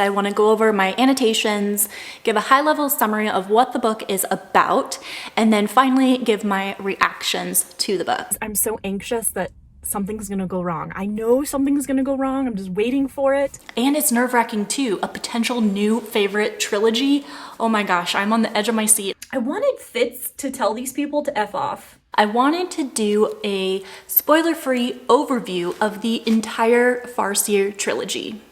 I want to go over my annotations, give a high-level summary of what the book is about, and then finally give my reactions to the book. I'm so anxious that something's gonna go wrong. I know something's gonna go wrong. I'm just waiting for it. And it's nerve-wracking too, a potential new favorite trilogy. Oh my gosh, I'm on the edge of my seat. I wanted Fitz to tell these people to F off. I wanted to do a spoiler-free overview of the entire Farseer Trilogy.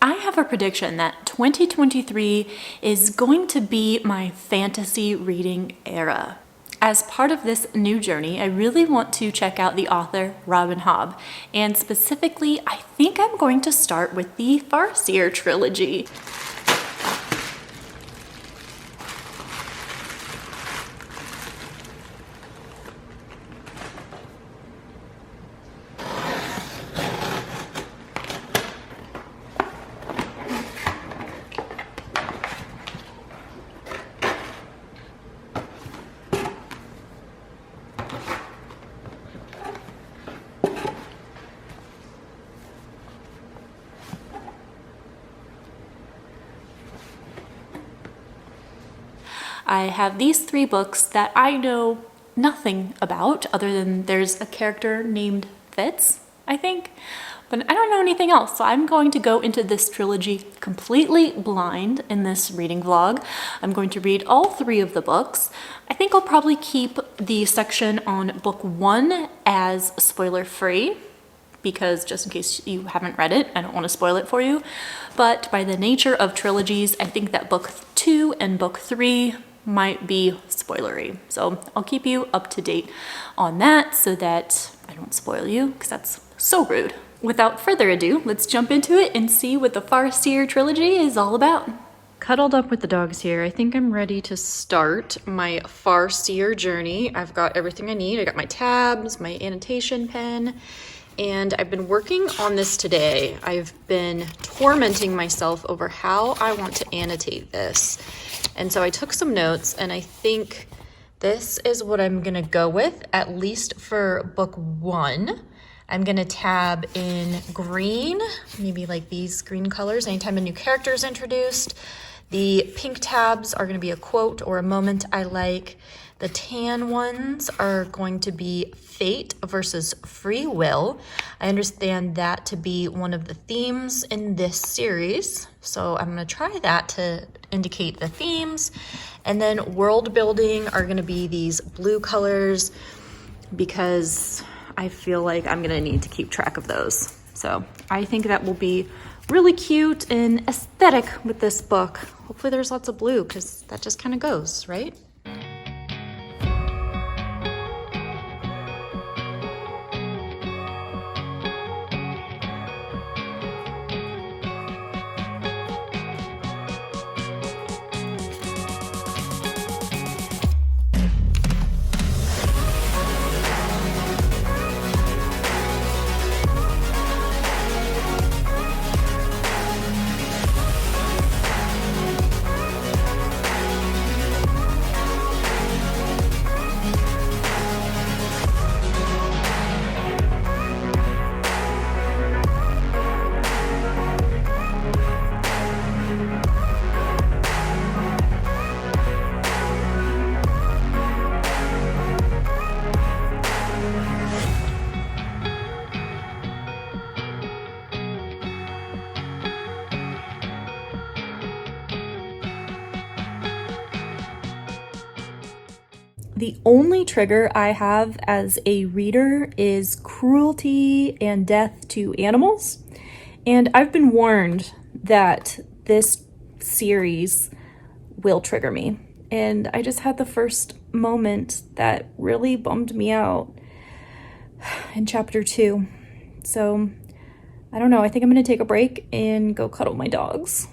I have a prediction that 2023 is going to be my fantasy reading era. As part of this new journey, I really want to check out the author Robin Hobb, and specifically, I think I'm going to start with the Farseer Trilogy. I have these 3 books that I know nothing about other than there's a character named Fitz, I think, but I don't know anything else. So I'm going to go into this trilogy completely blind in this reading vlog. I'm going to read all 3 of the books. I think I'll probably keep the section on book 1 as spoiler free, because just in case you haven't read it, I don't want to spoil it for you. But by the nature of trilogies, I think that book 2 and book 3 might be spoilery. So I'll keep you up to date on that so that I don't spoil you, because that's so rude. Without further ado, let's jump into it and see what the Farseer Trilogy is all about. Cuddled up with the dogs here, I think I'm ready to start my Farseer journey. I've got everything I need. I got my tabs, my annotation pen, and I've been working on this today. I've been tormenting myself over how I want to annotate this. And so I took some notes, and I think this is what I'm gonna go with, at least for book 1. I'm gonna tab in green, maybe like these green colors, anytime a new character is introduced. The pink tabs are gonna be a quote or a moment I like. The tan ones are going to be fate versus free will. I understand that to be one of the themes in this series, so I'm gonna try that to indicate the themes. And then world building are gonna be these blue colors, because I feel like I'm gonna need to keep track of those. So I think that will be really cute and aesthetic with this book. Hopefully there's lots of blue, because that just kind of goes, right? The only trigger I have as a reader is cruelty and death to animals. And I've been warned that this series will trigger me. And I just had the first moment that really bummed me out in chapter 2. So I don't know, I think I'm gonna take a break and go cuddle my dogs.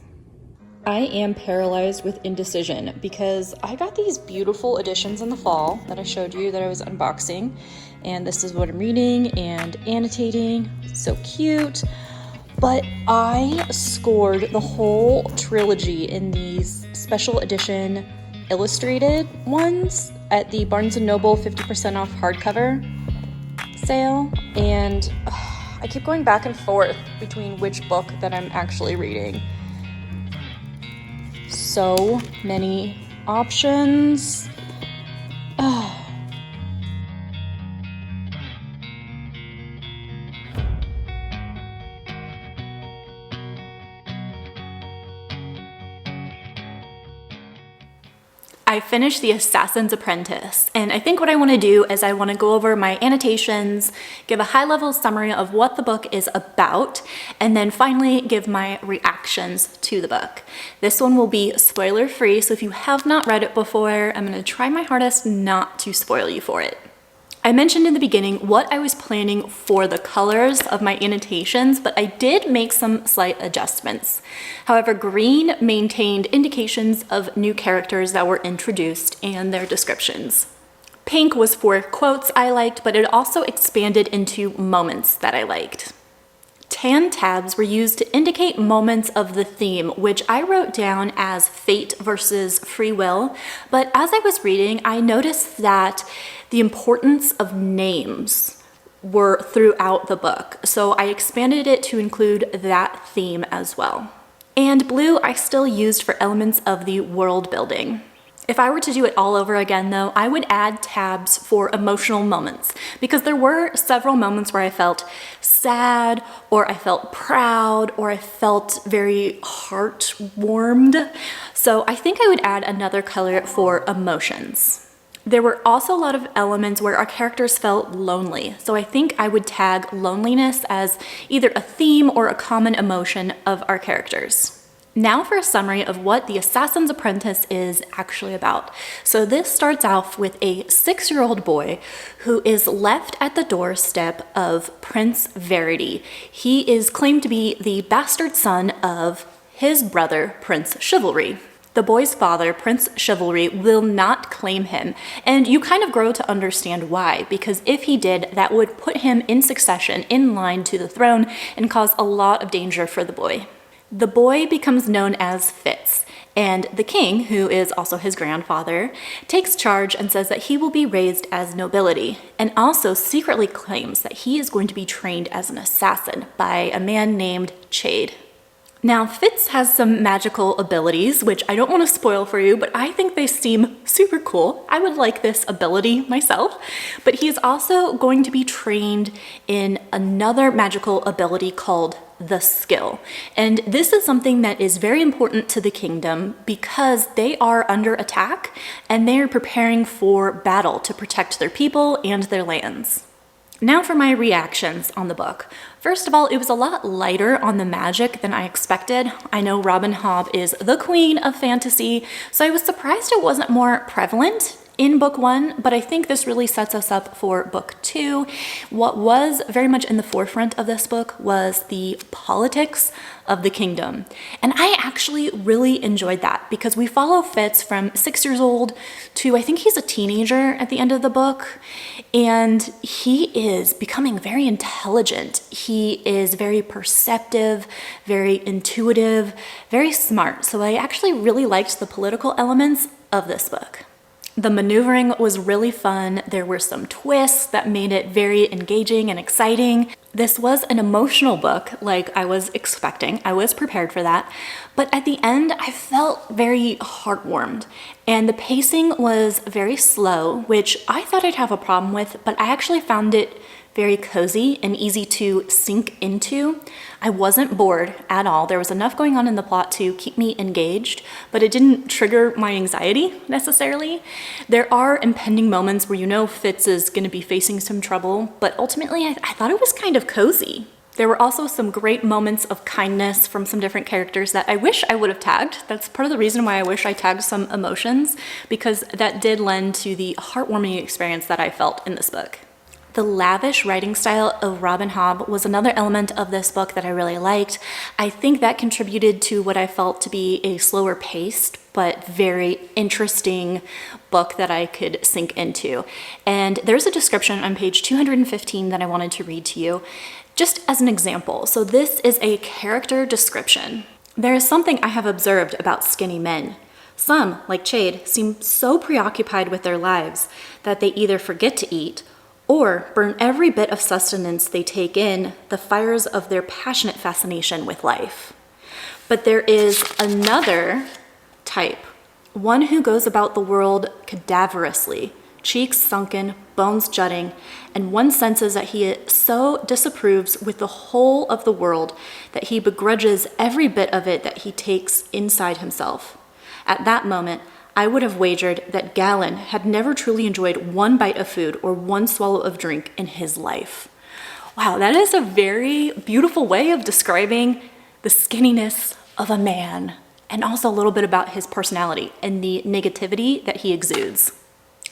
I am paralyzed with indecision because I got these beautiful editions in the fall that I showed you that I was unboxing, and this is what I'm reading and annotating. It's so cute. But I scored the whole trilogy in these special edition illustrated ones, at the Barnes & Noble 50% off hardcover sale, and I keep going back and forth between which book that I'm actually reading. So many options. I finished The Assassin's Apprentice, and I think what I want to do is I want to go over my annotations, give a high-level summary of what the book is about, and then finally give my reactions to the book. This one will be spoiler-free, so if you have not read it before, I'm going to try my hardest not to spoil you for it. I mentioned in the beginning what I was planning for the colors of my annotations, but I did make some slight adjustments. However, green maintained indications of new characters that were introduced and their descriptions. Pink was for quotes I liked, but it also expanded into moments that I liked. Tan tabs were used to indicate moments of the theme, which I wrote down as fate versus free will, but as I was reading, I noticed that the importance of names were throughout the book, so I expanded it to include that theme as well. And blue I still used for elements of the world building. If I were to do it all over again though, I would add tabs for emotional moments, because there were several moments where I felt sad, or I felt proud, or I felt very heart-warmed. So I think I would add another color for emotions. There were also a lot of elements where our characters felt lonely, so I think I would tag loneliness as either a theme or a common emotion of our characters. Now for a summary of what The Assassin's Apprentice is actually about. So this starts off with a 6-year-old boy who is left at the doorstep of Prince Verity. He is claimed to be the bastard son of his brother, Prince Chivalry. The boy's father, Prince Chivalry, will not claim him, and you kind of grow to understand why, because if he did, that would put him in succession in line to the throne and cause a lot of danger for the boy. The boy becomes known as Fitz, and the king, who is also his grandfather, takes charge and says that he will be raised as nobility, and also secretly claims that he is going to be trained as an assassin by a man named Chade. Now, Fitz has some magical abilities, which I don't want to spoil for you, but I think they seem super cool. I would like this ability myself, but he's also going to be trained in another magical ability called the Skill. And this is something that is very important to the kingdom because they are under attack and they are preparing for battle to protect their people and their lands. Now for my reactions on the book. First of all, it was a lot lighter on the magic than I expected. I know Robin Hobb is the queen of fantasy, so I was surprised it wasn't more prevalent in book 1, but I think this really sets us up for book 2. What was very much in the forefront of this book was the politics of the kingdom. And I actually really enjoyed that because we follow Fitz from 6 years old to I think he's a teenager at the end of the book. And he is becoming very intelligent. He is very perceptive, very intuitive, very smart. So I actually really liked the political elements of this book. The maneuvering was really fun. There were some twists that made it very engaging and exciting. This was an emotional book like I was expecting. I was prepared for that. But at the end, I felt very heartwarmed. And the pacing was very slow, which I thought I'd have a problem with, but I actually found it very cozy and easy to sink into. I wasn't bored at all. There was enough going on in the plot to keep me engaged, but it didn't trigger my anxiety necessarily. There are impending moments where you know Fitz is going to be facing some trouble, but ultimately I thought it was kind of cozy. There were also some great moments of kindness from some different characters that I wish I would have tagged. That's part of the reason why I wish I tagged some emotions, because that did lend to the heartwarming experience that I felt in this book. The lavish writing style of Robin Hobb was another element of this book that I really liked. I think that contributed to what I felt to be a slower paced but very interesting book that I could sink into. And there's a description on page 215 that I wanted to read to you, just as an example. So this is a character description. There is something I have observed about skinny men. Some, like Chade, seem so preoccupied with their lives that they either forget to eat or burn every bit of sustenance they take in the fires of their passionate fascination with life. But there is another type, one who goes about the world cadaverously, cheeks sunken, bones jutting, and one senses that he so disapproves with the whole of the world that he begrudges every bit of it that he takes inside himself. At that moment, I would have wagered that Galen had never truly enjoyed one bite of food or one swallow of drink in his life. Wow, that is a very beautiful way of describing the skinniness of a man, and also a little bit about his personality and the negativity that he exudes.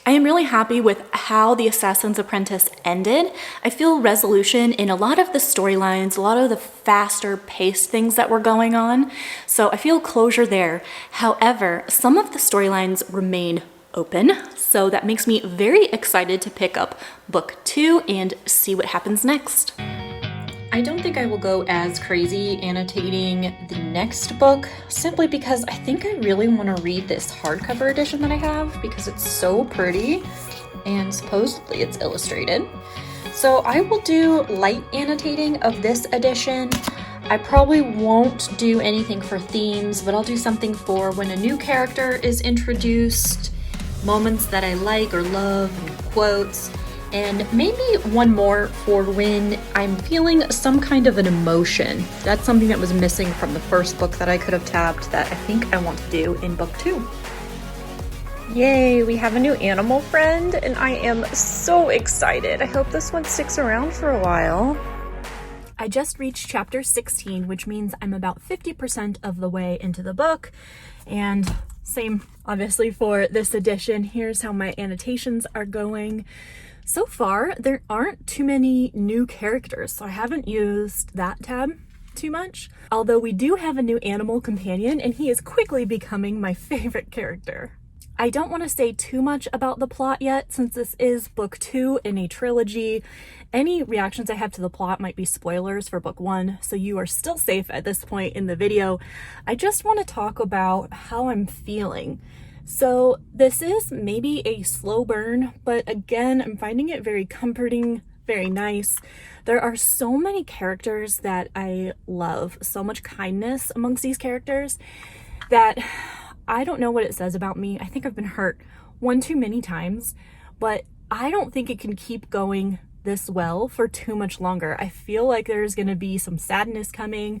I am really happy with how The Assassin's Apprentice ended. I feel resolution in a lot of the storylines, a lot of the faster paced things that were going on. So I feel closure there. However, some of the storylines remain open. So that makes me very excited to pick up book 2 and see what happens next. I don't think I will go as crazy annotating the next book, simply because I think I really want to read this hardcover edition that I have because it's so pretty and supposedly it's illustrated. So I will do light annotating of this edition. I probably won't do anything for themes, but I'll do something for when a new character is introduced, moments that I like or love, and quotes. And maybe one more for when I'm feeling some kind of an emotion. That's something that was missing from the first book that I could have tabbed that I think I want to do in book 2. Yay, we have a new animal friend, and I am so excited. I hope this one sticks around for a while. I just reached chapter 16, which means I'm about 50% of the way into the book, and same obviously for this edition. Here's how my annotations are going. So far, there aren't too many new characters, so I haven't used that tab too much. Although we do have a new animal companion, and he is quickly becoming my favorite character. I don't want to say too much about the plot yet, since this is book 2 in a trilogy. Any reactions I have to the plot might be spoilers for book 1, so you are still safe at this point in the video. I just want to talk about how I'm feeling. So this is maybe a slow burn, but again, I'm finding it very comforting, very nice. There are so many characters that I love, so much kindness amongst these characters that I don't know what it says about me. I think I've been hurt one too many times, but I don't think it can keep going this well for too much longer. I feel like there's going to be some sadness coming.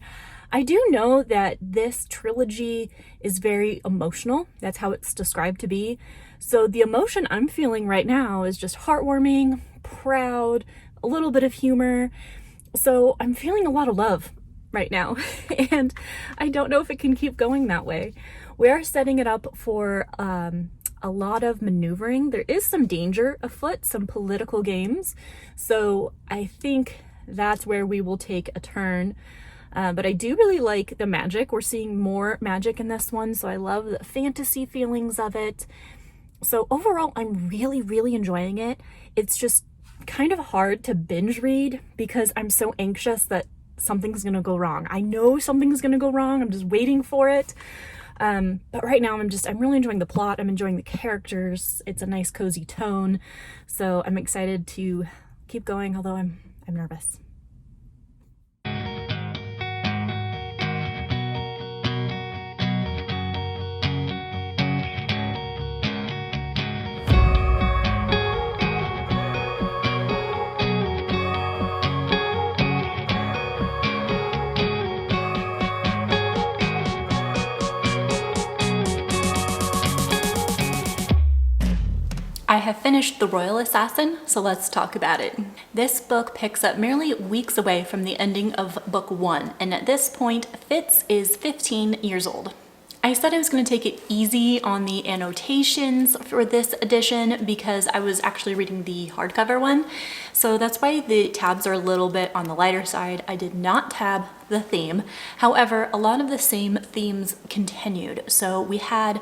I do know that this trilogy is very emotional. That's how it's described to be. So the emotion I'm feeling right now is just heartwarming, proud, a little bit of humor. So I'm feeling a lot of love right now, and I don't know if it can keep going that way. We are setting it up for a lot of maneuvering. There is some danger afoot, some political games. So I think that's where we will take a turn. But I do really like the magic. We're seeing more magic in this one, so I love the fantasy feelings of it. So overall, I'm really, really enjoying it. It's just kind of hard to binge read because I'm so anxious that something's gonna go wrong. I know something's gonna go wrong. I'm just waiting for it. But right now I'm really enjoying the plot. I'm enjoying the characters. It's a nice cozy tone. So I'm excited to keep going, although I'm nervous. I have finished The Royal Assassin, so let's talk about it. This book picks up merely weeks away from the ending of book 1, and at this point, Fitz is 15 years old. I said I was going to take it easy on the annotations for this edition because I was actually reading the hardcover one, so that's why the tabs are a little bit on the lighter side. I did not tab the theme. However, a lot of the same themes continued. So we had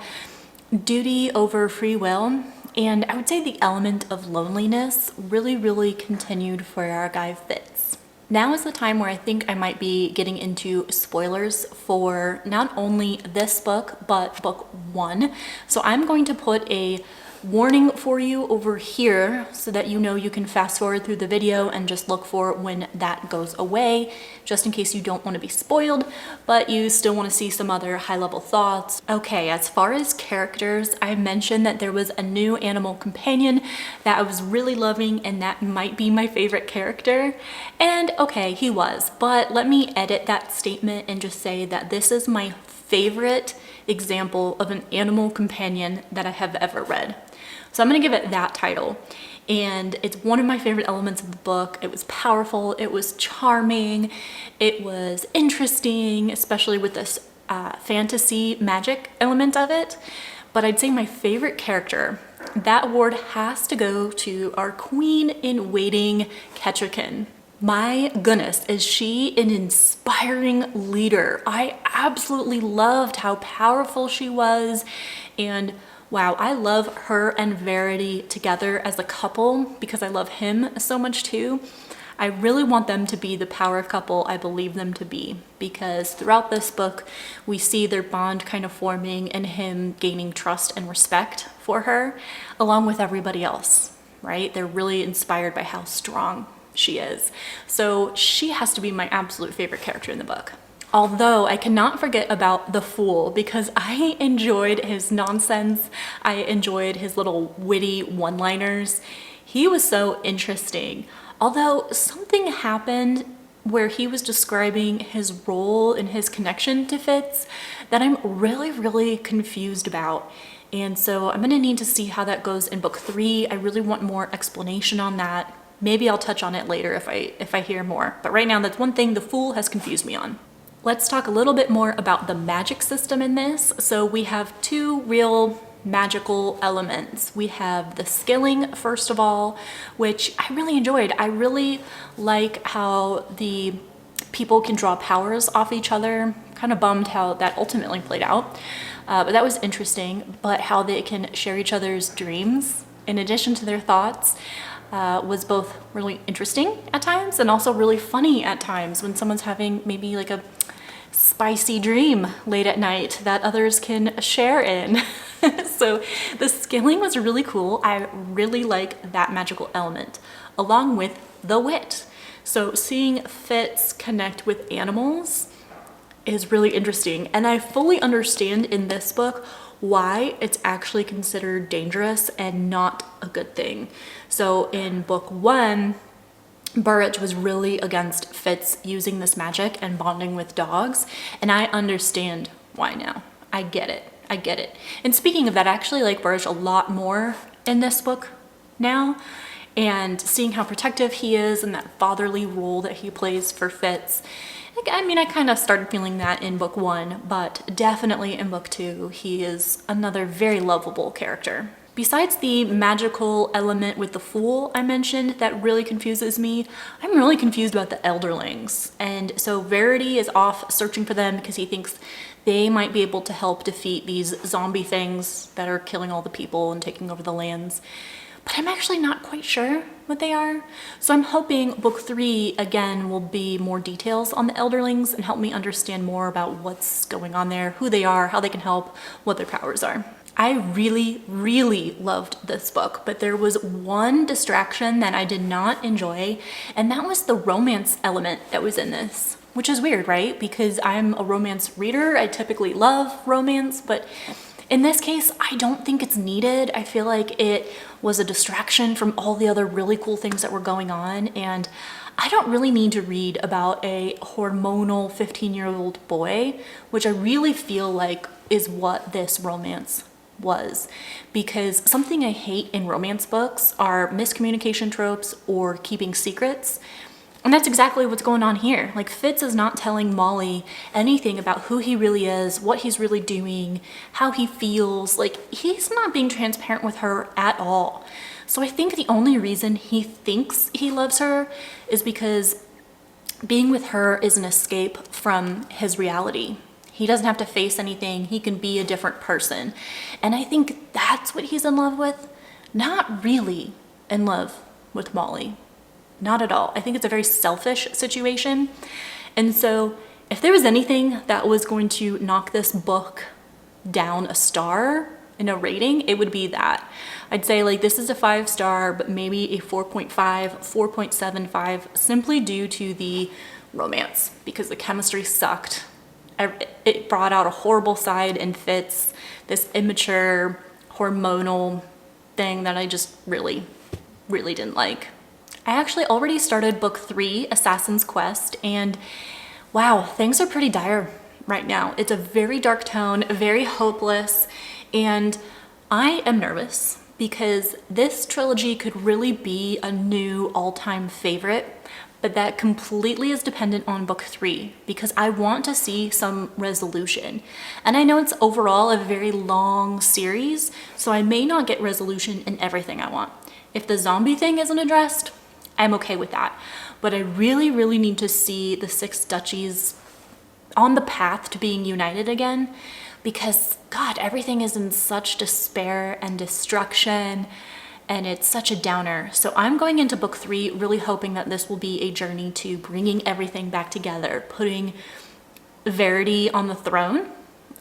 duty over free will, and I would say the element of loneliness really, really continued for our guy Fitz. Now is the time where I think I might be getting into spoilers for not only this book, but book 1. So I'm going to put a warning for you over here so that you know you can fast forward through the video and just look for when that goes away, just in case you don't want to be spoiled, but you still want to see some other high-level thoughts. Okay, as far as characters, I mentioned that there was a new animal companion that I was really loving, and that might be my favorite character. And okay, he was, but let me edit that statement and just say that this is my favorite example of an animal companion that I have ever read. So I'm gonna give it that title. And it's one of my favorite elements of the book. It was powerful, it was charming, it was interesting, especially with this fantasy magic element of it. But I'd say my favorite character, that award has to go to our queen in waiting, Ketchikan. My goodness, is she an inspiring leader. I absolutely loved how powerful she was, and wow, I love her and Verity together as a couple because I love him so much too. I really want them to be the power couple I believe them to be, because throughout this book we see their bond kind of forming and him gaining trust and respect for her along with everybody else, right? They're really inspired by how strong she is. So she has to be my absolute favorite character in the book. Although I cannot forget about the Fool, because I enjoyed his nonsense. I enjoyed his little witty one-liners. He was so interesting. Although something happened where he was describing his role and his connection to Fitz that I'm really confused about. And so I'm gonna need to see how that goes in book 3. I really want more explanation on that. Maybe I'll touch on it later if I hear more. But right now, that's one thing the Fool has confused me on. Let's talk a little bit more about the magic system in this. So we have 2 real magical elements. We have the skilling, first of all, which I really enjoyed. I really like how the people can draw powers off each other. Kind of bummed how that ultimately played out, but that was interesting. But how they can share each other's dreams in addition to their thoughts was both really interesting at times and also really funny at times when someone's having maybe like a spicy dream late at night that others can share in. So the skilling was really cool. I really like that magical element, along with the wit. So seeing Fitz connect with animals is really interesting, and I fully understand in this book why it's actually considered dangerous and not a good thing. So in book 1, Burrage was really against Fitz using this magic and bonding with dogs, and I understand why now. I get it. I get it. And speaking of that, I actually like Burrage a lot more in this book now, and seeing how protective he is and that fatherly role that he plays for Fitz. I mean, I kind of started feeling that in book 1, but definitely in book 2, he is another very lovable character. Besides the magical element with the Fool I mentioned that really confuses me, I'm really confused about the Elderlings. And so Verity is off searching for them because he thinks they might be able to help defeat these zombie things that are killing all the people and taking over the lands. But I'm actually not quite sure what they are. So I'm hoping book 3 again will be more details on the Elderlings and help me understand more about what's going on there, who they are, how they can help, what their powers are. I really loved this book, but there was one distraction that I did not enjoy, and that was the romance element that was in this, which is weird, right? Because I'm a romance reader. I typically love romance, but in this case, I don't think it's needed. I feel like it was a distraction from all the other really cool things that were going on, and I don't really need to read about a hormonal 15-year-old boy, which I really feel like is what this romance was. Because something I hate in romance books are miscommunication tropes or keeping secrets. And that's exactly what's going on here. Like, Fitz is not telling Molly anything about who he really is, what he's really doing, how he feels. Like, he's not being transparent with her at all. So I think the only reason he thinks he loves her is because being with her is an escape from his reality. He doesn't have to face anything. He can be a different person. And I think that's what he's in love with. Not really in love with Molly. not at all. I think it's a very selfish situation. And so if there was anything that was going to knock this book down a star in a rating, it would be that. I'd say like this is a 5-star, but maybe a 4.5, 4.75, simply due to the romance, because the chemistry sucked. It brought out a horrible side in Fitz, this immature, hormonal thing that I just really didn't like. I actually already started book 3, Assassin's Quest, and wow, things are pretty dire right now. It's a very dark tone, very hopeless, and I am nervous because this trilogy could really be a new all-time favorite, but that completely is dependent on book 3 because I want to see some resolution. And I know it's overall a very long series, so I may not get resolution in everything I want. If the zombie thing isn't addressed, I'm okay with that. But I really need to see the 6 duchies on the path to being united again, because God, everything is in such despair and destruction, and it's such a downer. So I'm going into book 3 really hoping that this will be a journey to bringing everything back together, putting Verity on the throne.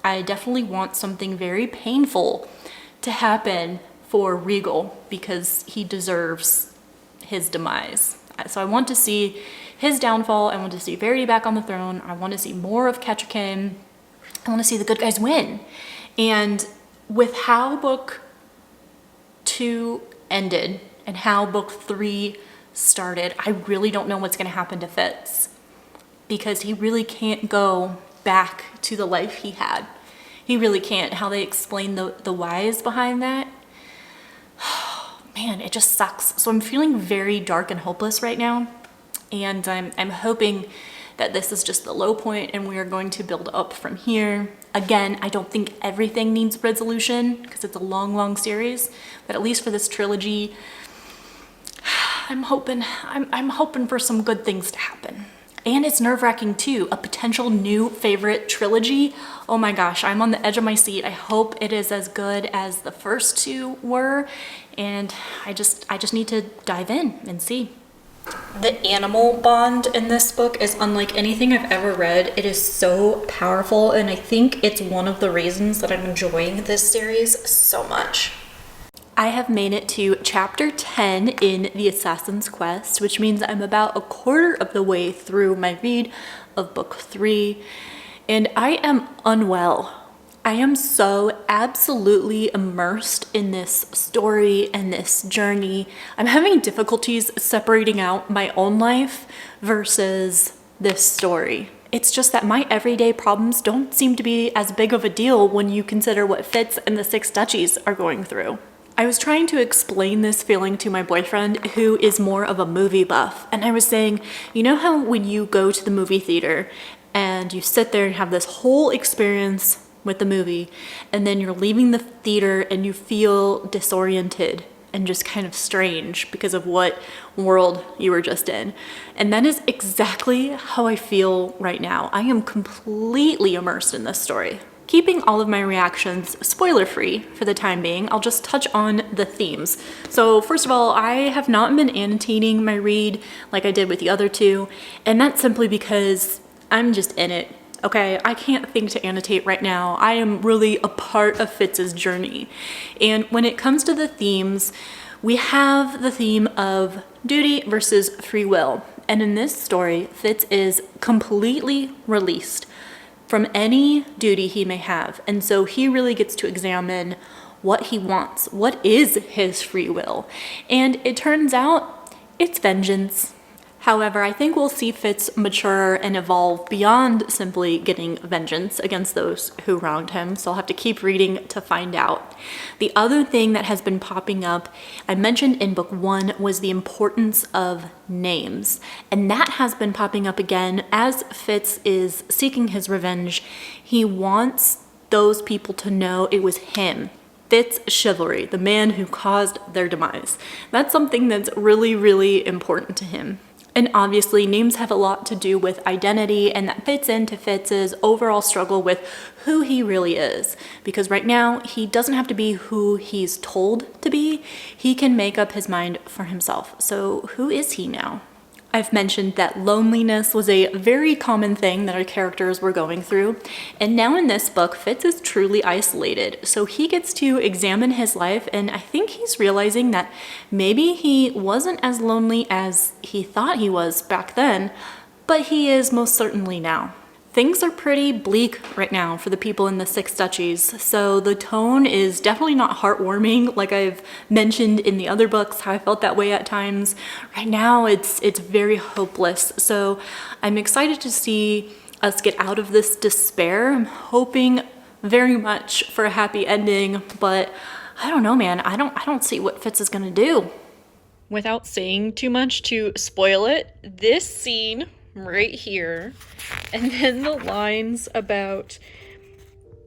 I definitely want something very painful to happen for Regal because he deserves his demise. So I want to see his downfall. I want to see Verity back on the throne. I want to see more of Ketchikan. I want to see the good guys win. And with how book 2 ended and how book 3 started, I really don't know what's going to happen to Fitz, because he really can't go back to the life he had. He really can't. How they explain the whys behind that, man, it just sucks. So I'm feeling very dark and hopeless right now, and I'm hoping that this is just the low point and we are going to build up from here. Again, I don't think everything needs resolution because it's a long series, but at least for this trilogy, I'm hoping for some good things to happen. And it's nerve-wracking too, a potential new favorite trilogy. Oh my gosh, I'm on the edge of my seat. I hope it is as good as the first 2 were, and I just need to dive in and see. The animal bond in this book is unlike anything I've ever read. It is so powerful, and I think it's one of the reasons that I'm enjoying this series so much. I have made it to chapter 10 in the Assassin's Quest, which means I'm about a quarter of the way through my read of book 3, and I am unwell. I am so absolutely immersed in this story and this journey. I'm having difficulties separating out my own life versus this story. It's just that my everyday problems don't seem to be as big of a deal when you consider what Fitz and the 6 duchies are going through. I was trying to explain this feeling to my boyfriend, who is more of a movie buff, and I was saying, you know how when you go to the movie theater and you sit there and have this whole experience with the movie, and then you're leaving the theater and you feel disoriented and just kind of strange because of what world you were just in. And that is exactly how I feel right now. I am completely immersed in this story. Keeping all of my reactions spoiler-free for the time being, I'll just touch on the themes. So first of all, I have not been annotating my read like I did with the other 2, and that's simply because I'm just in it. Okay, I can't think to annotate right now. I am really a part of Fitz's journey. And when it comes to the themes, we have the theme of duty versus free will. And in this story, Fitz is completely released from any duty he may have. And so he really gets to examine what he wants. What is his free will? And it turns out it's vengeance. However, I think we'll see Fitz mature and evolve beyond simply getting vengeance against those who wronged him, so I'll have to keep reading to find out. The other thing that has been popping up, I mentioned in book 1, was the importance of names, and that has been popping up again as Fitz is seeking his revenge. He wants those people to know it was him. Fitz Chivalry, the man who caused their demise. That's something that's really important to him. And obviously names have a lot to do with identity, and that fits into Fitz's overall struggle with who he really is. Because right now, he doesn't have to be who he's told to be. He can make up his mind for himself. So who is he now? I've mentioned that loneliness was a very common thing that our characters were going through, and now in this book, Fitz is truly isolated, so he gets to examine his life, and I think he's realizing that maybe he wasn't as lonely as he thought he was back then, but he is most certainly now. Things are pretty bleak right now for the people in the Six Duchies, so the tone is definitely not heartwarming like I've mentioned in the other books, how I felt that way at times. Right now it's very hopeless, so I'm excited to see us get out of this despair. I'm hoping very much for a happy ending, but I don't know, man. I don't see what Fitz is gonna do. Without saying too much to spoil it, this scene right here, and then the lines about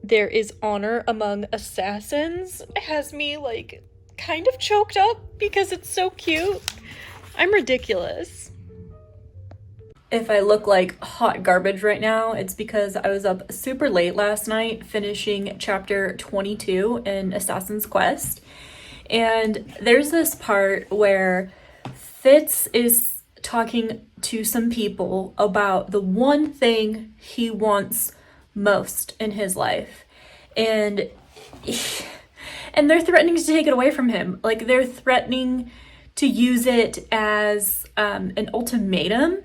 there is honor among assassins, has me like kind of choked up because it's so cute. I'm ridiculous. If I look like hot garbage right now, it's because I was up super late last night finishing chapter 22 in Assassin's Quest. And there's this part where Fitz is talking to some people about the one thing he wants most in his life. And they're threatening to take it away from him. Like, they're threatening to use it as an ultimatum.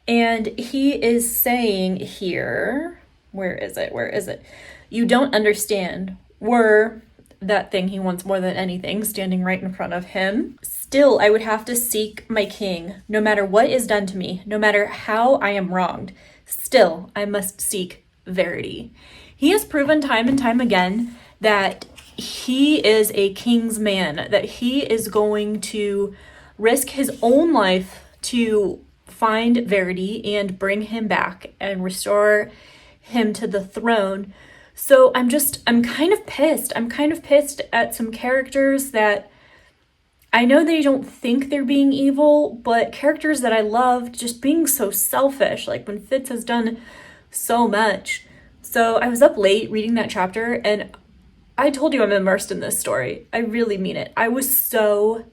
And he is saying here, where is it? You don't understand. Were that thing he wants more than anything standing right in front of him. Still, I would have to seek my king, no matter what is done to me, no matter how I am wronged. Still, I must seek verity. He has proven time and time again that he is a king's man, that he is going to risk his own life to find verity and bring him back and restore him to the throne. So I'm kind of pissed. I'm kind of pissed at some characters that I know they don't think they're being evil, but characters that I loved just being so selfish, like when Fitz has done so much. So I was up late reading that chapter, and I told you I'm immersed in this story. I really mean it. I was so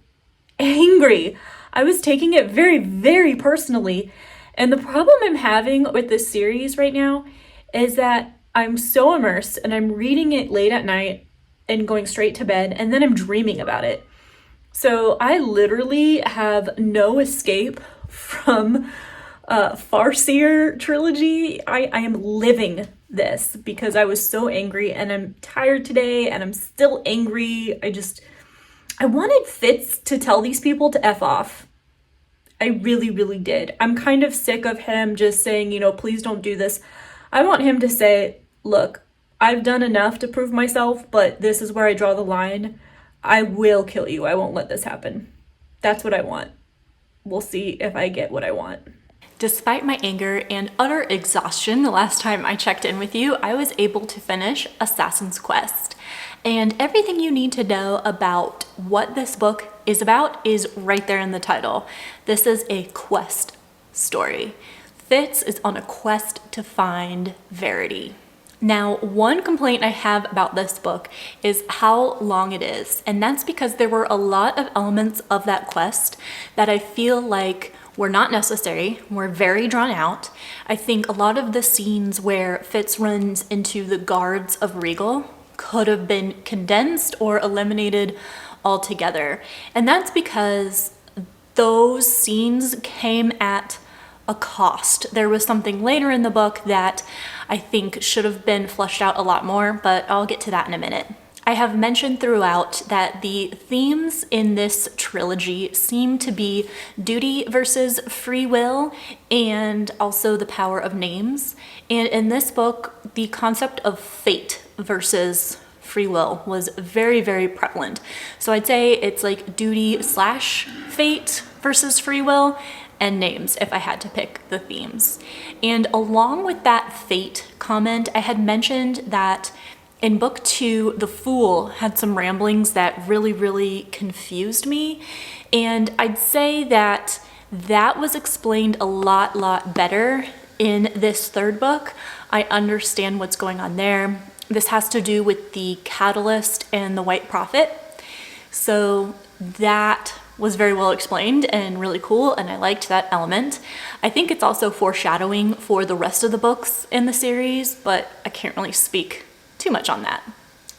angry. I was taking it very, very personally. And the problem I'm having with this series right now is that I'm so immersed and I'm reading it late at night and going straight to bed, and then I'm dreaming about it. So I literally have no escape from Farseer Trilogy. I am living this because I was so angry, and I'm tired today and I'm still angry. I wanted Fitz to tell these people to F off. I really, really did. I'm kind of sick of him just saying, please don't do this. I want him to say, look, I've done enough to prove myself, but this is where I draw the line. I will kill you. I won't let this happen. That's what I want. We'll see if I get what I want. Despite my anger and utter exhaustion the last time I checked in with you, I was able to finish Assassin's Quest. And everything you need to know about what this book is about is right there in the title. This is a quest story. Fitz is on a quest to find verity. Now, one complaint I have about this book is how long it is, and that's because there were a lot of elements of that quest that I feel like were not necessary, were very drawn out. I think a lot of the scenes where Fitz runs into the guards of Regal could have been condensed or eliminated altogether, and that's because those scenes came at a cost. There was something later in the book that I think should have been fleshed out a lot more, but I'll get to that in a minute. I have mentioned throughout that the themes in this trilogy seem to be duty versus free will and also the power of names. And in this book, the concept of fate versus free will was very, very prevalent. So I'd say it's like duty slash fate versus free will and names if I had to pick the themes. And along with that fate comment, I had mentioned that in book 2, the Fool had some ramblings that really, really confused me. And I'd say that was explained a lot better in this third book. I understand what's going on there. This has to do with the Catalyst and the White Prophet. So that was very well explained and really cool, and I liked that element. I think it's also foreshadowing for the rest of the books in the series, but I can't really speak too much on that.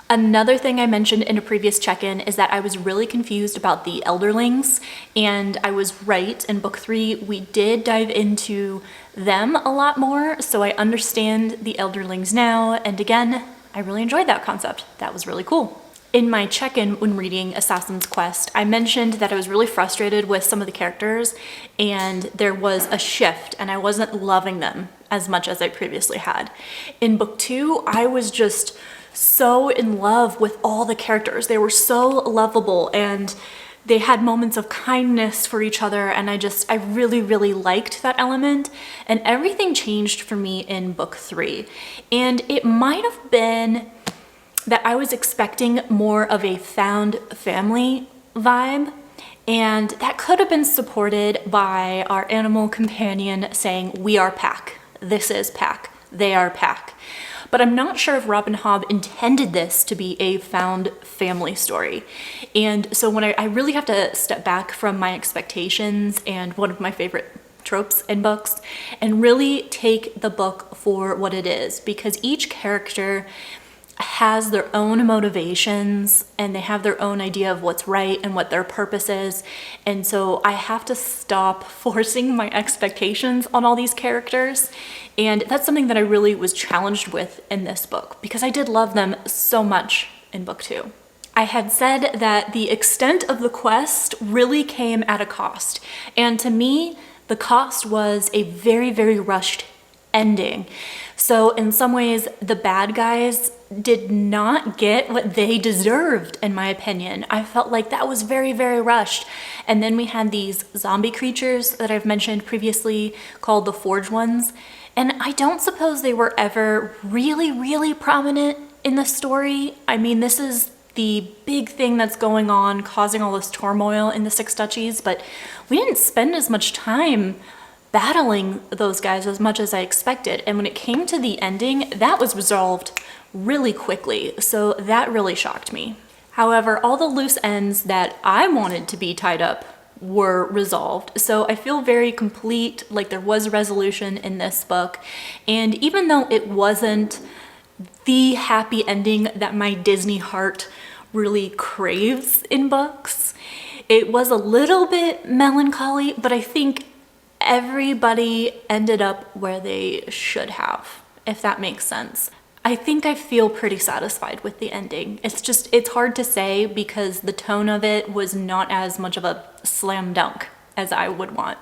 Another thing I mentioned in a previous check-in is that I was really confused about the Elderlings, and I was right. In book 3, we did dive into them a lot more, so I understand the Elderlings now, and again, I really enjoyed that concept. That was really cool. In my check-in when reading Assassin's Quest, I mentioned that I was really frustrated with some of the characters, and there was a shift, and I wasn't loving them as much as I previously had. In book 2, I was just so in love with all the characters. They were so lovable, and they had moments of kindness for each other, and I really, really liked that element, and everything changed for me in book 3. And it might have been that I was expecting more of a found family vibe, and that could have been supported by our animal companion saying, "We are pack. This is pack. They are pack." But I'm not sure if Robin Hobb intended this to be a found family story. And so when I really have to step back from my expectations and one of my favorite tropes in books and really take the book for what it is, because each character has their own motivations and they have their own idea of what's right and what their purpose is. And so I have to stop forcing my expectations on all these characters. And that's something that I really was challenged with in this book because I did love them so much in book 2. I had said that the extent of the quest really came at a cost. And to me, the cost was a very, very rushed ending. So in some ways, the bad guys did not get what they deserved, in my opinion. I felt like that was very, very rushed. And then we had these zombie creatures that I've mentioned previously called the Forge Ones. And I don't suppose they were ever really, really prominent in the story. I mean, this is the big thing that's going on, causing all this turmoil in the Six Duchies, but we didn't spend as much time battling those guys as much as I expected. And when it came to the ending, that was resolved really quickly. So that really shocked me. However, all the loose ends that I wanted to be tied up were resolved. So I feel very complete, like there was resolution in this book. And even though it wasn't the happy ending that my Disney heart really craves in books, it was a little bit melancholy, but I think everybody ended up where they should have, if that makes sense. I think I feel pretty satisfied with the ending. It's hard to say because the tone of it was not as much of a slam dunk as I would want.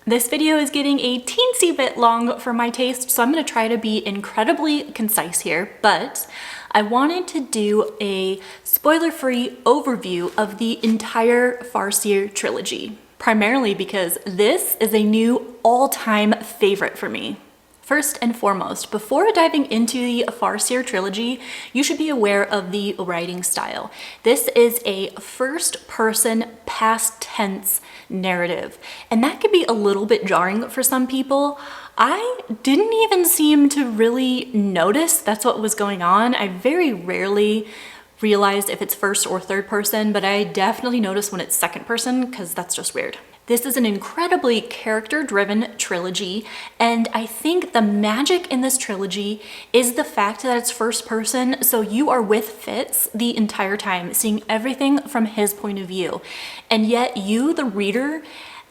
This video is getting a teensy bit long for my taste, so I'm gonna try to be incredibly concise here, but I wanted to do a spoiler-free overview of the entire Farseer Trilogy, primarily because this is a new all-time favorite for me. First and foremost, before diving into the Farseer Trilogy, you should be aware of the writing style. This is a first-person, past tense narrative, and that could be a little bit jarring for some people. I didn't even seem to really notice that's what was going on. I very rarely realized if it's first or third person, but I definitely notice when it's second person because that's just weird. This is an incredibly character-driven trilogy, and I think the magic in this trilogy is the fact that it's first person, so you are with Fitz the entire time, seeing everything from his point of view. And yet you, the reader,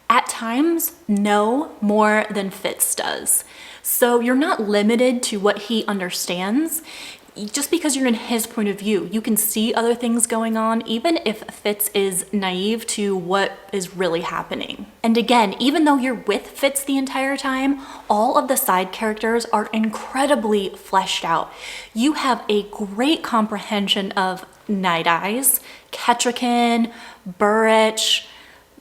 at times know more than Fitz does. So you're not limited to what he understands. Just because you're in his point of view, you can see other things going on, even if Fitz is naive to what is really happening. And again, even though you're with Fitz the entire time, all of the side characters are incredibly fleshed out. You have a great comprehension of Night Eyes, Kettricken, Burrich,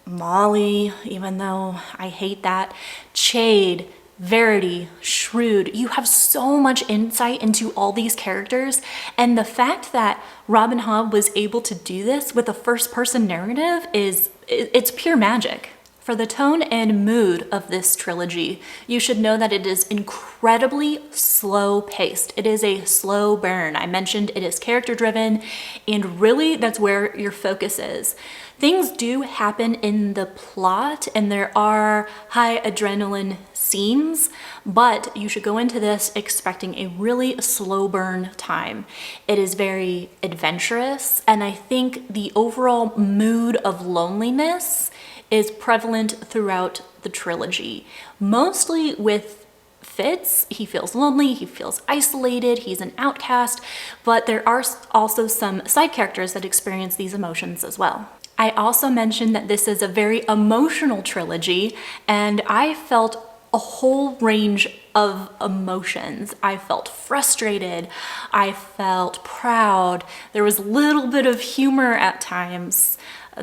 Molly, even though I hate that, Chade, Verity, Shrewd. You have so much insight into all these characters, and the fact that Robin Hobb was able to do this with a first-person narrative it's pure magic. For the tone and mood of this trilogy, you should know that it is incredibly slow paced. It is a slow burn. I mentioned it is character driven, and really that's where your focus is. Things do happen in the plot and there are high adrenaline scenes, but you should go into this expecting a really slow burn time. It is very adventurous, and I think the overall mood of loneliness is prevalent throughout the trilogy. Mostly with Fitz, he feels lonely, he feels isolated, he's an outcast, but there are also some side characters that experience these emotions as well. I also mentioned that this is a very emotional trilogy, and I felt a whole range of emotions. I felt frustrated, I felt proud, there was a little bit of humor at times,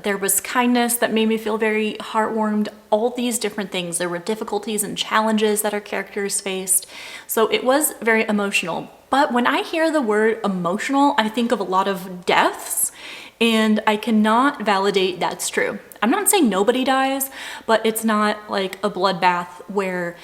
there was kindness that made me feel very heartwarmed, all these different things. There were difficulties and challenges that our characters faced. So it was very emotional. But when I hear the word emotional, I think of a lot of deaths, and I cannot validate that's true. I'm not saying nobody dies, but it's not like a bloodbath where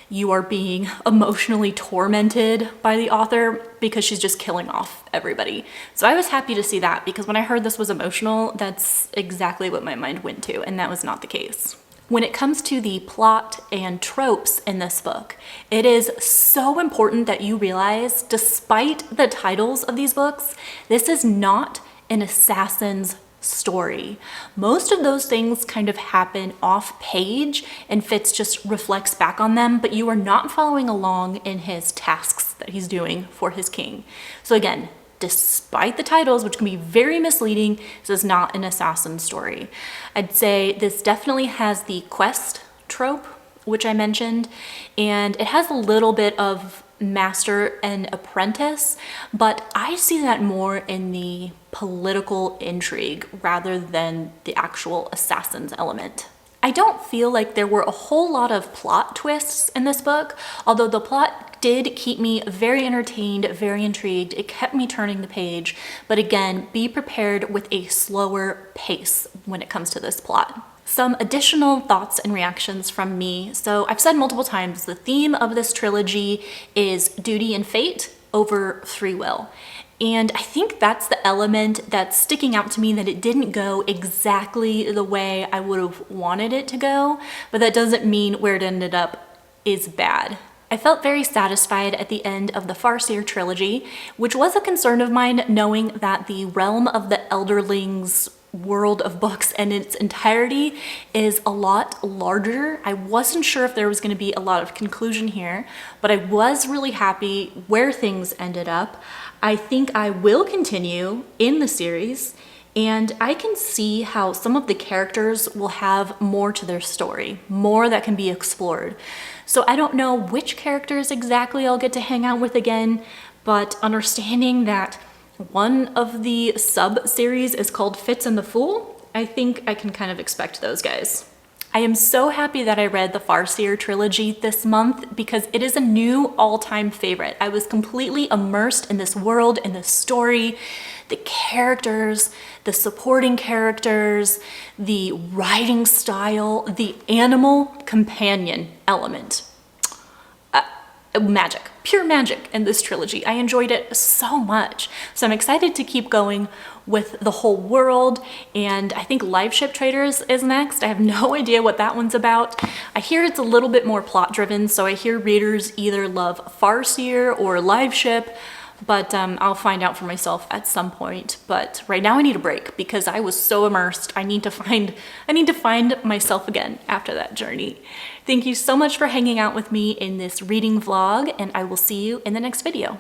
you are being emotionally tormented by the author because she's just killing off everybody. So I was happy to see that, because when I heard this was emotional, that's exactly what my mind went to, and that was not the case. When it comes to the plot and tropes in this book, it is so important that you realize, despite the titles of these books, this is not an assassin's story. Most of those things kind of happen off page and Fitz just reflects back on them, but you are not following along in his tasks that he's doing for his king. So again, despite the titles, which can be very misleading, this is not an assassin story. I'd say this definitely has the quest trope, which I mentioned, and it has a little bit of master and apprentice, but I see that more in the political intrigue rather than the actual assassins element. I don't feel like there were a whole lot of plot twists in this book, although the plot did keep me very entertained, very intrigued. It kept me turning the page, but again, be prepared with a slower pace when it comes to this plot. Some additional thoughts and reactions from me. So I've said multiple times, the theme of this trilogy is duty and fate over free will. And I think that's the element that's sticking out to me, that it didn't go exactly the way I would have wanted it to go, but that doesn't mean where it ended up is bad. I felt very satisfied at the end of the Farseer Trilogy, which was a concern of mine, knowing that the realm of the Elderlings world of books in its entirety is a lot larger. I wasn't sure if there was going to be a lot of conclusion here, but I was really happy where things ended up. I think I will continue in the series, and I can see how some of the characters will have more to their story, more that can be explored. So I don't know which characters exactly I'll get to hang out with again, but understanding that one of the sub-series is called Fitz and the Fool, I think I can kind of expect those guys. I am so happy that I read the Farseer Trilogy this month because it is a new all-time favorite. I was completely immersed in this world, in this story, the characters, the supporting characters, the writing style, the animal companion element. Magic, pure magic in this trilogy. I enjoyed it so much. So I'm excited to keep going with the whole world, and I think Live Ship Traders is next. I have no idea what that one's about. I hear it's a little bit more plot driven, so I hear readers either love Farseer or Live Ship, but I'll find out for myself at some point. But right now I need a break because I was so immersed. I need to find myself again after that journey. Thank you so much for hanging out with me in this reading vlog, and I will see you in the next video.